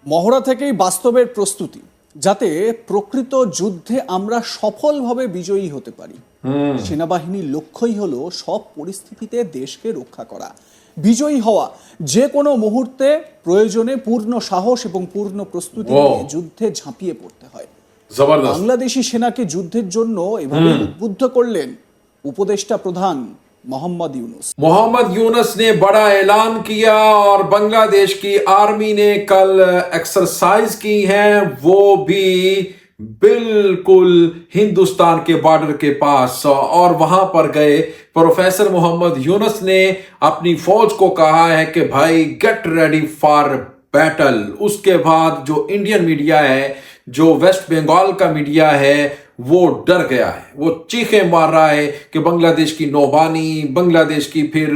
মহড়া থেকেই বাস্তবের প্রস্তুতি, যাতে প্রকৃত যুদ্ধে আমরা সফলভাবে বিজয়ী হতে পারি। সেনাবাহিনীর লক্ষ্যই হলো সব পরিস্থিতিতে দেশকে রক্ষা করা, বিজয়ী হওয়া। যে কোনো মুহূর্তে প্রয়োজনে পূর্ণ সাহস এবং পূর্ণ প্রস্তুতি নিয়ে যুদ্ধে ঝাঁপিয়ে পড়তে হয়। বাংলাদেশি সেনাকে যুদ্ধের জন্য এভাবে উদ্বুদ্ধ করলেন উপদেষ্টা প্রধান मोहम्मद यूनुस ने बड़ा ऐलान किया और बांग्लादेश की आर्मी ने कल एक्सरसाइज की है, वो भी बिल्कुल हिंदुस्तान के बॉर्डर के पास, और वहां पर गए प्रोफेसर मोहम्मद यूनुस ने अपनी फौज को कहा है कि भाई गेट रेडी फॉर बैटल। उसके बाद जो इंडियन मीडिया है, जो वेस्ट बंगाल का मीडिया है, वो डर गया है, वो चीखें मार रहा है कि बांग्लादेश की नौबानी, बांग्लादेश की फिर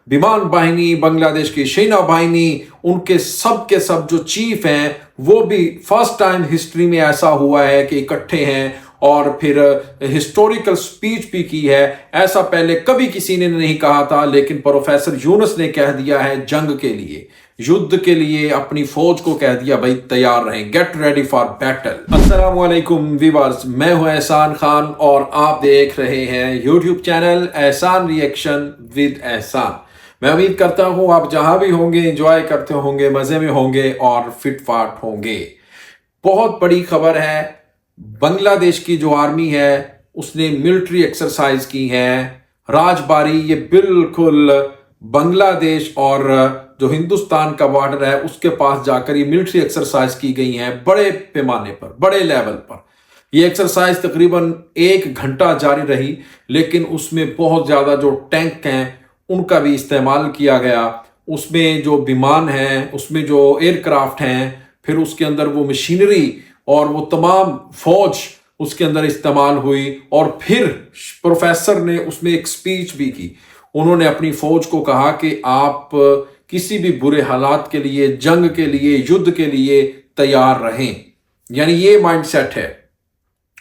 विमान बाहिनी, बांग्लादेश की सेना बाहिनी, उनके सब के सब जो चीफ हैं, वो भी फर्स्ट टाइम हिस्ट्री में ऐसा हुआ है कि इकट्ठे हैं और फिर हिस्टोरिकल स्पीच भी की है। ऐसा पहले कभी किसी ने नहीं कहा था, लेकिन प्रोफेसर यूनुस ने कह दिया है जंग के लिए, युद्ध के लिए अपनी फौज को कह दिया भाई तैयार रहें, गेट रेडी फॉर बैटल। अस्सलाम वालेकुम व्यूअर्स, मैं हूं एहसान खान और आप देख रहे हैं यूट्यूब चैनल एहसान रिएक्शन विद एहसान। मैं उम्मीद करता हूं आप जहां भी होंगे एंजॉय करते होंगे, मजे में होंगे और फिट फाट होंगे। बहुत बड़ी खबर है, बांग्लादेश की जो आर्मी है उसने मिलिट्री एक्सरसाइज की है। राजबारी ये बिल्कुल बांग्लादेश और जो हिंदुस्तान का बॉर्डर है उसके पास जाकर ये मिलिट्री एक्सरसाइज की गई है, बड़े पैमाने पर, बड़े लेवल पर। ये एक्सरसाइज तकरीबन 1 घंटा जारी रही, लेकिन उसमें बहुत ज्यादा जो टैंक हैं उनका भी इस्तेमाल किया गया, उसमें जो विमान हैं, उसमें जो एयरक्राफ्ट हैं, फिर उसके अंदर वो मशीनरी और वो तमाम फौज उसके अंदर इस्तेमाल हुई। और फिर प्रोफेसर ने उसमें एक स्पीच भी की। उन्होंने अपनी फौज को कहा कि आप किसी भी बुरे हालात के लिए, जंग के लिए, युद्ध के लिए तैयार रहें, यानी ये माइंडसेट है।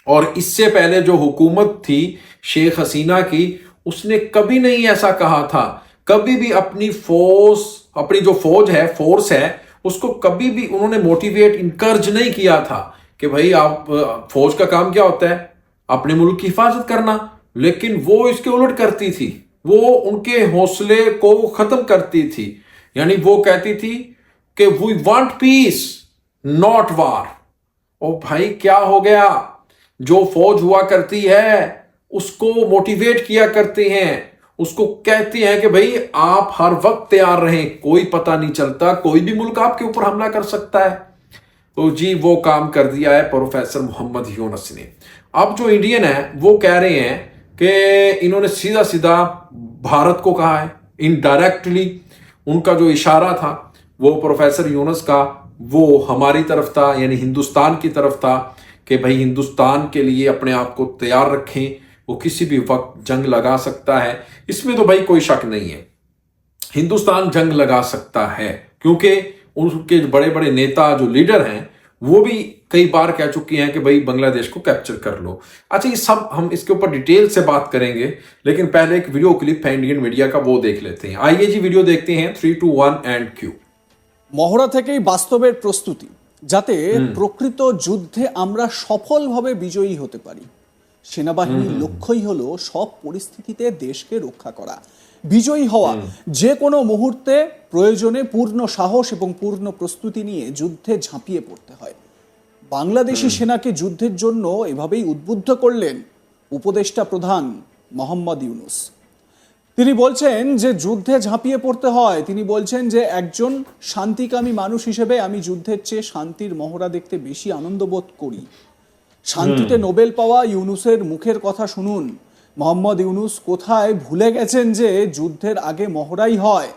और इससे पहले जो हुकूमत थी शेख हसीना की, उसने कभी नहीं ऐसा कहा था, कभी भी अपनी फौज, अपनी जो फौज है, फोर्स है, उसको कभी भी उन्होंने मोटिवेट, इंकरेज नहीं किया था कि भाई आप, फौज का काम क्या होता है, अपने मुल्क की हिफाजत करना। लेकिन वो इसके उलट करती थी, वो उनके हौसले को खत्म करती थी। यानी वो कहती थी कि वी वांट पीस नॉट वार। ओ भाई क्या हो गया, जो फौज हुआ करती है उसको मोटिवेट किया करते हैं, उसको कहते हैं कि भाई आप हर वक्त तैयार रहें, कोई पता नहीं चलता, कोई भी मुल्क आपके ऊपर हमला कर सकता है। तो जी वो काम कर दिया है प्रोफेसर मोहम्मद यूनुस ने। अब जो इंडियन है वो कह रहे हैं कि इन्होंने सीधा सीधा भारत को कहा है, इनडायरेक्टली उनका जो इशारा था वो प्रोफेसर यूनुस का, वो हमारी तरफ था, यानी हिंदुस्तान की तरफ था कि भाई हिंदुस्तान के लिए अपने आप को तैयार रखें, वो किसी भी वक्त जंग लगा सकता है। इसमें तो भाई कोई शक नहीं है, हिंदुस्तान जंग लगा सकता है, क्योंकि उनके बड़े बड़े नेता जो लीडर हैं वो भी कई बार कह चुके हैं कि भाई बांग्लादेश को कैप्चर कर लो। अच्छा, ये सब हम इसके ऊपर डिटेल से बात करेंगे, लेकिन पहले एक वीडियो क्लिप है इंडियन मीडिया का, वो देख लेते हैं। आइए जी वीडियो देखते हैं। 3, 2, 1 एंड क्यू। মহড়া থেকেই বাস্তবের প্রস্তুতি, যাতে প্রকৃত যুদ্ধে আমরা সফলভাবে বিজয়ী হতে পারি। সেনাবাহিনীর লক্ষ্যই হলো সব পরিস্থিতিতে দেশকে রক্ষা করা, বিজয়ী হওয়া। যে কোনো মুহূর্তে প্রয়োজনে পূর্ণ সাহস এবং পূর্ণ প্রস্তুতি নিয়ে যুদ্ধে ঝাঁপিয়ে পড়তে হয়। বাংলাদেশি সেনাকে যুদ্ধের জন্য এভাবেই উদ্বুদ্ধ করলেন উপদেষ্টা প্রধান মোহাম্মদ ইউনুস। তিনি বলছেন যে যুদ্ধে ঝাঁপিয়ে পড়তে হয়। তিনি বলছেন যে একজন শান্তিকামী মানুষ হিসেবে আমি যুদ্ধের চেয়ে শান্তির মহড়া দেখতে বেশি আনন্দ বোধ করি। শান্তিতে নোবেল পাওয়া ইউনুসের মুখের কথা শুনুন। মোহাম্মদ ইউনুস কোথায় ভুলে গেছেন যে যুদ্ধের আগে মহড়াই হয়,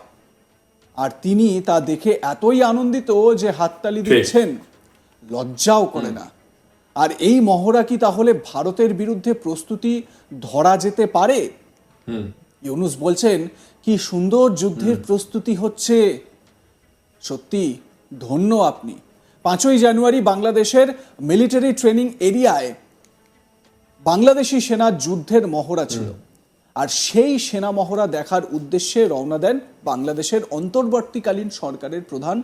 আর তিনি তা দেখে এতই আনন্দিত যে হাততালি দিচ্ছেন, লজ্জাও করে না। আর এই মহড়া কি তাহলে ভারতের বিরুদ্ধে প্রস্তুতি ধরা যেতে পারে? ইউনুস বলছেন কি সুন্দর যুদ্ধের প্রস্তুতি হচ্ছে, সত্যি ধন্য আপনি। 5ই জানুয়ারি বাংলাদেশের মিলিটারি ট্রেনিং এরিয়ায় বাংলাদেশি সেনা যুদ্ধের মহড়া ছিল, আর সেই সেনা মহড়া দেখার উদ্দেশ্যে রওনা দেন বাংলাদেশের অন্তর্বর্তীকালীন সরকারের প্রধান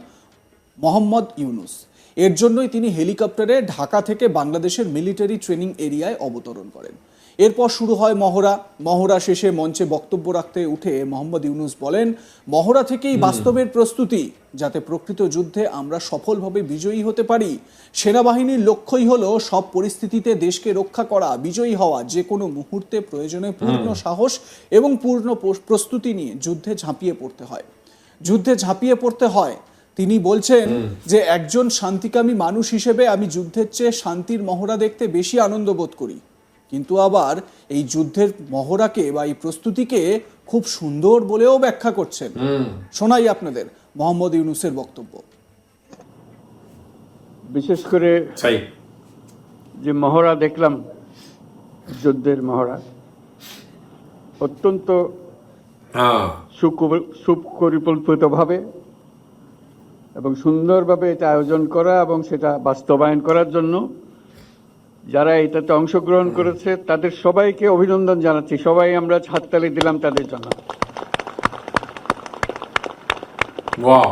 মোহাম্মদ ইউনুস। এর জন্যই তিনি হেলিকপ্টারে ঢাকা থেকে বাংলাদেশের মিলিটারি ট্রেনিং এরিয়ায় অবতরণ করেন। এরপর শুরু হয় মহড়া শেষে মঞ্চে বক্তব্য রাখতে উঠে মোহাম্মদ ইউনুস বলেন, মহড়া থেকেই বাস্তবের প্রস্তুতি, যাতে প্রকৃত যুদ্ধে আমরা সফলভাবে বিজয়ী হতে পারি। সেনাবাহিনীর লক্ষ্যই হলো সব পরিস্থিতিতে দেশকে রক্ষা করা, বিজয়ী হওয়া। যে কোনো মুহূর্তে প্রয়োজনে পূর্ণ সাহস এবং পূর্ণ প্রস্তুতি নিয়ে যুদ্ধে ঝাঁপিয়ে পড়তে হয়। তিনি বলছেন যে একজন শান্তিকামী মানুষ হিসেবে আমি যুদ্ধের চেয়ে শান্তির মহড়া দেখতে বেশি আনন্দ বোধ করি, কিন্তু আবার এই যুদ্ধের মহড়াকে বা এই প্রস্তুতিকে খুব সুন্দর বলেও ব্যাখ্যা করছেন। শোনাই আপনাদের মোহাম্মদ ইউনুসের বক্তব্য। বিশেষ করে যে মহড়া দেখলাম, যুদ্ধের মহড়া, অত্যন্ত সুপরিকল্পিতভাবে এবং সুন্দরভাবে এটা আয়োজন করা এবং সেটা বাস্তবায়ন করার জন্য যারা এটাতে অংশগ্রহণ করেছে তাদের সবাইকে অভিনন্দন জানাচ্ছি। সবাই আমরা হাততালি দিলাম তাদের জন্য। वाह,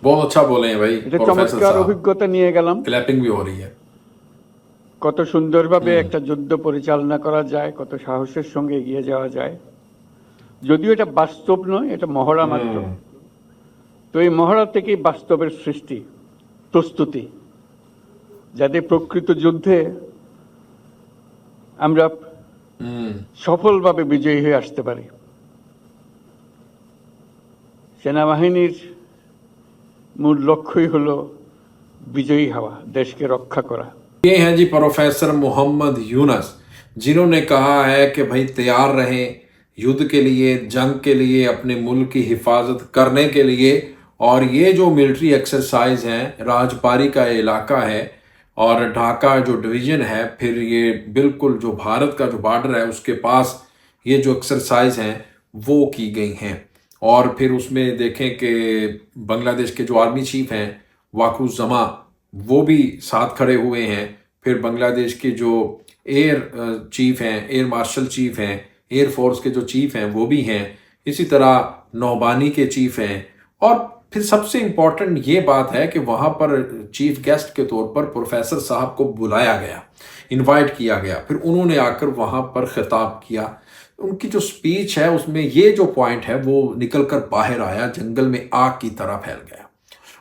बहुत अच्छा बोले हैं भाई এটা प्रोफेसर চমৎকার साहब। অভিজ্ঞতা নিয়ে গেলাম। क्लैपिंग भी हो रही है। কত সুন্দরভাবে একটা যুদ্ধ পরিচালনা করা যায়, কত সাহসের সঙ্গে এগিয়ে যাওয়া যায়। যদিও এটা বাস্তব নয়, এটা মহড়া মাত্র। তো এই মহড়া থেকেই বাস্তবের সৃষ্টি, প্রস্তুতি, যাতে প্রকৃত যুদ্ধে আমরা সফলভাবে বিজয়ী হয়ে আসতে পারি। সেনাবাহিনীর মূল লক্ষ্যই হলো বিজয়ী হওয়া, দেশকে রক্ষা করা। ये हैं जी प्रोफेसर मोहम्मद यूनुस, जिन्होंने कहा है कि भाई तैयार रहें युद्ध के लिए, जंग के लिए, अपने मुल्क की हिफाजत करने के लिए। और ये जो मिलिट्री एक्सरसाइज हैं, राजबारी का इलाका है और ढाका जो डिवीजन है, फिर ये बिल्कुल जो भारत का जो बॉर्डर है उसके पास ये जो एक्सरसाइज हैं वो की गई हैं। और फिर उसमें देखें कि बांग्लादेश के जो आर्मी चीफ हैं वाकुज़मा, वो भी साथ खड़े हुए हैं। फिर बांग्लादेश के जो एयर चीफ हैं, एयर मार्शल चीफ हैं, एयर फोर्स के जो चीफ हैं वो भी हैं। इसी तरह नौबानी के चीफ हैं। और फिर सबसे इम्पोर्टेंट ये बात है कि वहाँ पर चीफ गेस्ट के तौर पर प्रोफेसर साहब को बुलाया गया, इनवाइट किया गया। फिर उन्होंने आकर वहाँ पर खिताब किया। उनकी जो स्पीच है उसमें ये जो पॉइंट है वो निकल कर बाहर आया, जंगल में आग की तरह फैल गया।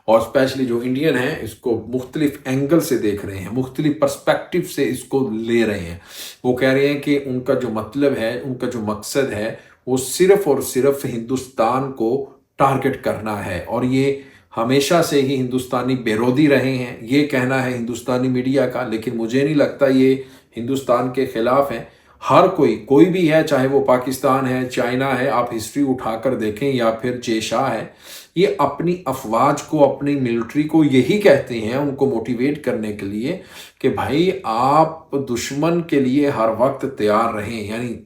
और स्पेशली जो इंडियन हैं इसको मुख्तलिफ एंगल से देख रहे हैं, मुख्तलिफ पर्सपेक्टिव से इसको ले रहे हैं। वो कह रहे हैं कि उनका जो मतलब है, उनका जो मकसद है वो सिर्फ और सिर्फ हिंदुस्तान को टारगेट करना है। और ये हमेशा से ही हिंदुस्तानी बेरोदी रहे हैं, ये कहना है हिंदुस्तानी मीडिया का। लेकिन मुझे नहीं लगता ये हिंदुस्तान के खिलाफ हैं। हर कोई भी है, चाहे वो पाकिस्तान है, चाइना है, आप हिस्ट्री उठाकर देखें, या फिर जे शाह है, ये अपनी अफवाज को, अपनी मिलिट्री को यही कहते हैं, उनको मोटिवेट करने के लिए कि भाई आप दुश्मन के लिए हर वक्त तैयार रहें, यानी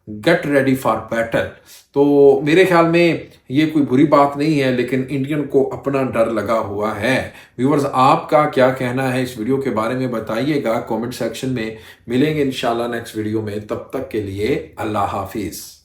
गेट रेडी फॉर बैटल। तो मेरे ख्याल में ये कोई बुरी बात नहीं है, लेकिन इंडियन को अपना डर लगा हुआ है। व्यूअर्स, आपका क्या कहना है इस वीडियो के बारे में बताइएगा कमेंट सेक्शन में। मिलेंगे इंशाल्लाह नेक्स्ट वीडियो में, तब तक के लिए अल्लाह हाफिज।